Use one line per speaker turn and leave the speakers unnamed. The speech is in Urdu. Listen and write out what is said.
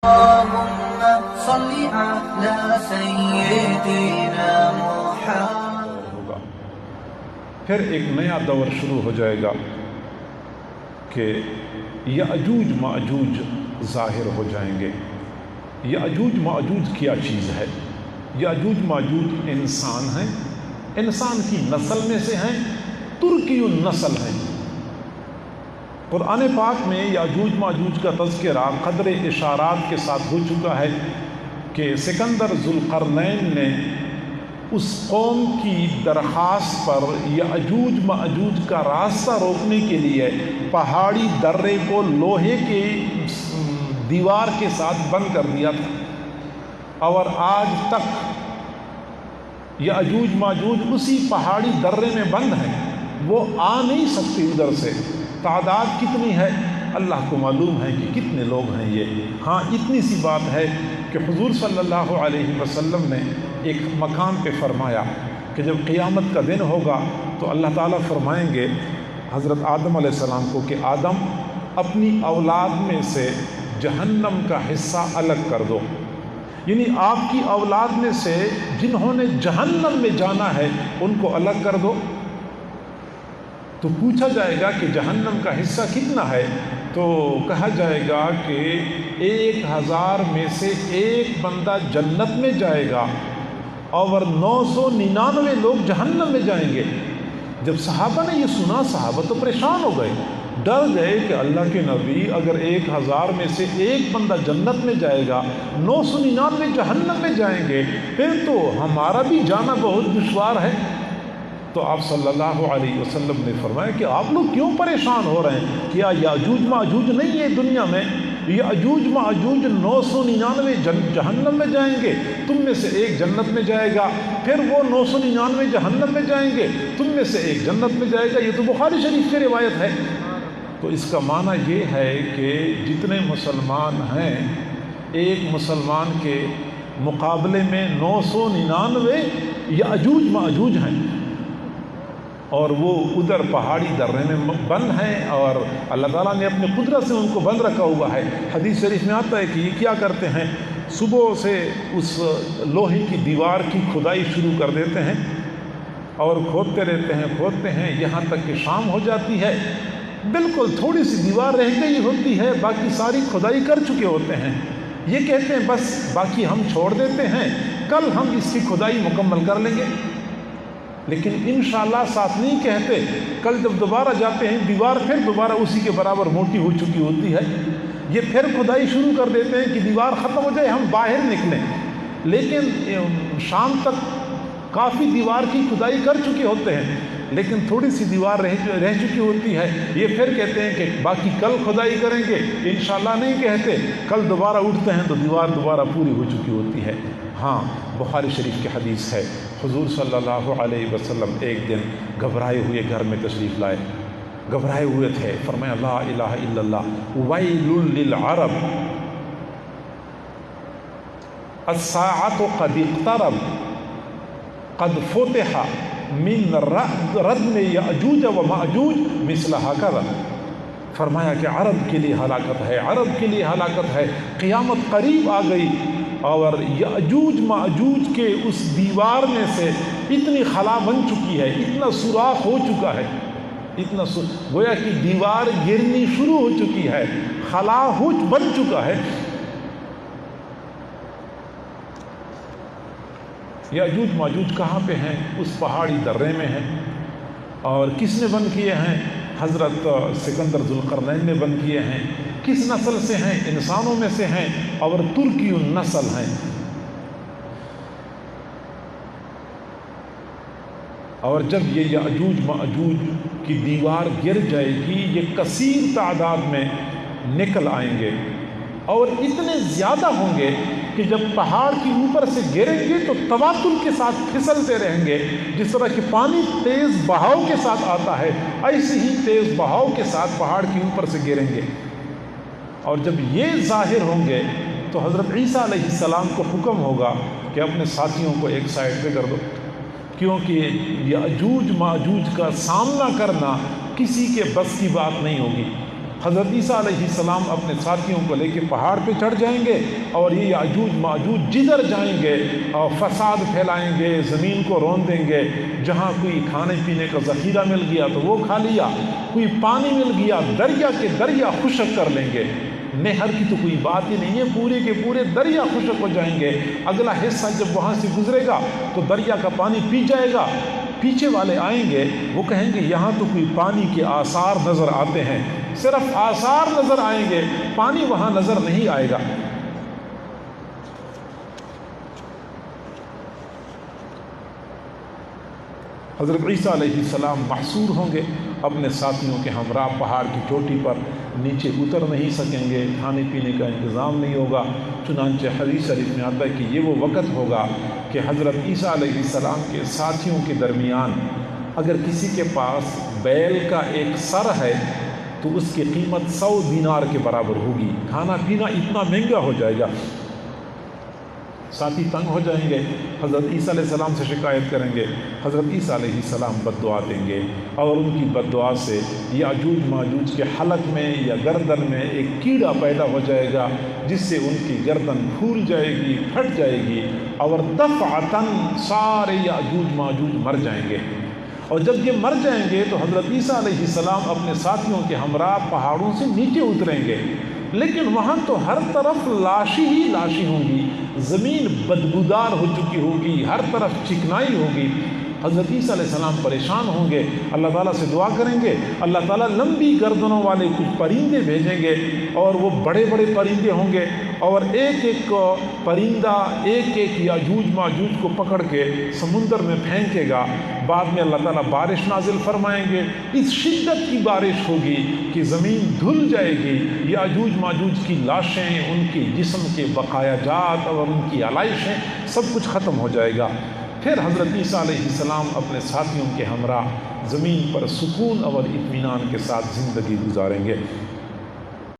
اللهم صل على سيدنا محمد
ہوگا۔ پھر ایک نیا دور شروع ہو جائے گا کہ یأجوج ماجوج ظاہر ہو جائیں گے۔ یأجوج ماجوج کیا چیز ہے؟ یأجوج ماجوج انسان ہیں، انسان کی نسل میں سے ہیں، ترکی النسل ہیں۔ قرآن پاک میں یأجوج ماجوج کا تذکرہ قدر اشارات کے ساتھ ہو چکا ہے کہ سکندر ذوالقرنین نے اس قوم کی درخواست پر یأجوج ماجوج کا راستہ روکنے کے لیے پہاڑی درے کو لوہے کے دیوار کے ساتھ بند کر دیا تھا، اور آج تک یأجوج ماجوج اسی پہاڑی درے میں بند ہیں، وہ آ نہیں سکتے ادھر سے۔ تعداد کتنی ہے اللہ کو معلوم ہے کہ کتنے لوگ ہیں یہ۔ ہاں اتنی سی بات ہے کہ حضور صلی اللہ علیہ وسلم نے ایک مقام پہ فرمایا کہ جب قیامت کا دن ہوگا تو اللہ تعالیٰ فرمائیں گے حضرت آدم علیہ السلام کو کہ آدم اپنی اولاد میں سے جہنم کا حصہ الگ کر دو، یعنی آپ کی اولاد میں سے جنہوں نے جہنم میں جانا ہے ان کو الگ کر دو۔ تو پوچھا جائے گا کہ جہنم کا حصہ کتنا ہے؟ تو کہا جائے گا کہ 1000 میں سے ایک بندہ جنت میں جائے گا اور 999 لوگ جہنم میں جائیں گے۔ جب صحابہ نے یہ سنا صحابہ تو پریشان ہو گئے، ڈر گئے کہ اللہ کے نبی اگر 1000 میں سے ایک بندہ جنت میں جائے گا، 999 جہنم میں جائیں گے، پھر تو ہمارا بھی جانا بہت دشوار ہے۔ تو آپ صلی اللہ علیہ وسلم نے فرمایا کہ آپ لوگ کیوں پریشان ہو رہے ہیں؟ کیا یأجوج ماجوج نہیں ہے دنیا میں؟ یأجوج ماجوج 999 جہنم میں جائیں گے، تم میں سے ایک جنت میں جائے گا، پھر وہ 999 جہنم میں جائیں گے، تم میں سے ایک جنت میں جائے گا۔ یہ تو بخاری شریف کی روایت ہے۔ تو اس کا معنی یہ ہے کہ جتنے مسلمان ہیں ایک مسلمان کے مقابلے میں 999 یأجوج ماجوج ہیں، اور وہ ادھر پہاڑی درے میں بند ہیں، اور اللہ تعالیٰ نے اپنی قدرت سے ان کو بند رکھا ہوا ہے۔ حدیث شریف میں آتا ہے کہ یہ کیا کرتے ہیں، صبح سے اس لوہے کی دیوار کی کھدائی شروع کر دیتے ہیں اور کھودتے ہیں یہاں تک کہ شام ہو جاتی ہے، بالکل تھوڑی سی دیوار رہ گئی ہوتی ہے، باقی ساری کھدائی کر چکے ہوتے ہیں۔ یہ کہتے ہیں بس باقی ہم چھوڑ دیتے ہیں، کل ہم اس کی کھدائی مکمل کر لیں گے، لیکن انشاءاللہ ساتھ نہیں کہتے۔ کل جب دوبارہ جاتے ہیں دیوار پھر دوبارہ اسی کے برابر موٹی ہو چکی ہوتی ہے، یہ پھر کھدائی شروع کر دیتے ہیں کہ دیوار ختم ہو جائے ہم باہر نکلیں، لیکن شام تک کافی دیوار کی کھدائی کر چکے ہوتے ہیں، لیکن تھوڑی سی دیوار رہ چکی ہوتی ہے۔ یہ پھر کہتے ہیں کہ باقی کل کھدائی کریں گے، انشاءاللہ نہیں کہتے، کل دوبارہ اٹھتے ہیں تو دیوار دوبارہ پوری ہو چکی ہوتی ہے۔ ہاں بخاری شریف کی حدیث ہے، حضور صلی اللہ علیہ وسلم ایک دن گھبرائے ہوئے گھر میں تشریف لائے، گھبرائے ہوئے تھے، فرمایا لا الہ الا اللہ ویل للعرب الساعۃ قد اقترب قد فتح من ردم یأجوج و مأجوج مثل ہکذا۔ فرمایا کہ عرب کے لیے ہلاکت ہے، عرب کے لیے ہلاکت ہے، قیامت قریب آ گئی، اور یأجوج ماجوج کے اس دیوار میں سے اتنی خلا بن چکی ہے، اتنا سوراخ ہو چکا ہے، گویا کہ دیوار گرنی شروع ہو چکی ہے، خلا بن چکا ہے۔ یأجوج ماجوج کہاں پہ ہیں؟ اس پہاڑی درے میں ہیں، اور کس نے بند کیے ہیں؟ حضرت سکندر ذوالقرنین نے بند کیے ہیں۔ کس نسل سے ہیں؟ انسانوں میں سے ہیں، اور ترکی النسل ہیں۔ اور جب یہ یأجوج ماجوج کی دیوار گر جائے گی، یہ کثیر تعداد میں نکل آئیں گے، اور اتنے زیادہ ہوں گے کہ جب پہاڑ کے اوپر سے گریں گے تو تواتر کے ساتھ پھسلتے رہیں گے، جس طرح کہ پانی تیز بہاؤ کے ساتھ آتا ہے ایسے ہی تیز بہاؤ کے ساتھ پہاڑ کے اوپر سے گریں گے۔ اور جب یہ ظاہر ہوں گے تو حضرت عیسیٰ علیہ السلام کو حکم ہوگا کہ اپنے ساتھیوں کو ایک سائڈ پہ کر دو، کیونکہ یأجوج ماجوج کا سامنا کرنا کسی کے بس کی بات نہیں ہوگی۔ حضرت عیسیٰ علیہ السلام اپنے ساتھیوں کو لے کے پہاڑ پہ چڑھ جائیں گے اور یہ یاجوج ماجوج جدھر جائیں گے اور فساد پھیلائیں گے، زمین کو رون دیں گے۔ جہاں کوئی کھانے پینے کا ذخیرہ مل گیا تو وہ کھا لیا، کوئی پانی مل گیا دریا کے دریا خشک کر لیں گے۔ نہر کی تو کوئی بات ہی نہیں ہے، پورے کے پورے دریا خشک ہو جائیں گے۔ اگلا حصہ جب وہاں سے گزرے گا تو دریا کا پانی پی جائے گا۔ پیچھے والے آئیں گے، وہ کہیں گے یہاں تو کوئی پانی کے آثار نظر آتے ہیں، صرف آثار نظر آئیں گے، پانی وہاں نظر نہیں آئے گا۔ حضرت عیسیٰ علیہ السلام محصور ہوں گے اپنے ساتھیوں کے ہمراہ، پہاڑ کی چوٹی پر نیچے اتر نہیں سکیں گے، کھانے پینے کا انتظام نہیں ہوگا۔ چنانچہ حدیث شریف میں آتا ہے کہ یہ وہ وقت ہوگا کہ حضرت عیسیٰ علیہ السلام کے ساتھیوں کے درمیان اگر کسی کے پاس بیل کا ایک سر ہے تو اس کی قیمت 100 دینار کے برابر ہوگی۔ کھانا پینا اتنا مہنگا ہو جائے گا، ساتھی تنگ ہو جائیں گے، حضرت عیسیٰ علیہ السلام سے شکایت کریں گے، حضرت عیسیٰ علیہ السلام بد دعا دیں گے اور ان کی بد دعا سے یاجوج ماجوج کے حلق میں یا گردن میں ایک کیڑا پیدا ہو جائے گا، جس سے ان کی گردن پھول جائے گی، پھٹ جائے گی اور دفعتاً سارے یاجوج ماجوج مر جائیں گے۔ اور جب یہ مر جائیں گے تو حضرت عیسیٰ علیہ السلام اپنے ساتھیوں کے ہمراہ پہاڑوں سے نیچے اتریں گے، لیکن وہاں تو ہر طرف لاشیں ہی لاشیں ہوں گی، زمین بدبودار ہو چکی ہوگی، ہر طرف چکنائی ہوگی۔ حضرت عیسیٰ علیہ السلام پریشان ہوں گے، اللہ تعالیٰ سے دعا کریں گے، اللہ تعالیٰ لمبی گردنوں والے کچھ پرندے بھیجیں گے اور وہ بڑے بڑے پرندے ہوں گے اور ایک ایک پرندہ ایک ایک یاجوج ماجوج کو پکڑ کے سمندر میں پھینکے گا۔ بعد میں اللہ تعالیٰ بارش نازل فرمائیں گے، اس شدت کی بارش ہوگی کہ زمین دھل جائے گی، یاجوج ماجوج کی لاشیں، ان کے جسم کے بقایا جات اور ان کی علائشیں سب کچھ ختم ہو جائے گا۔ پھر حضرت عیسیٰ علیہ السلام اپنے ساتھیوں کے ہمراہ زمین پر سکون اور اطمینان کے ساتھ زندگی گزاریں گے۔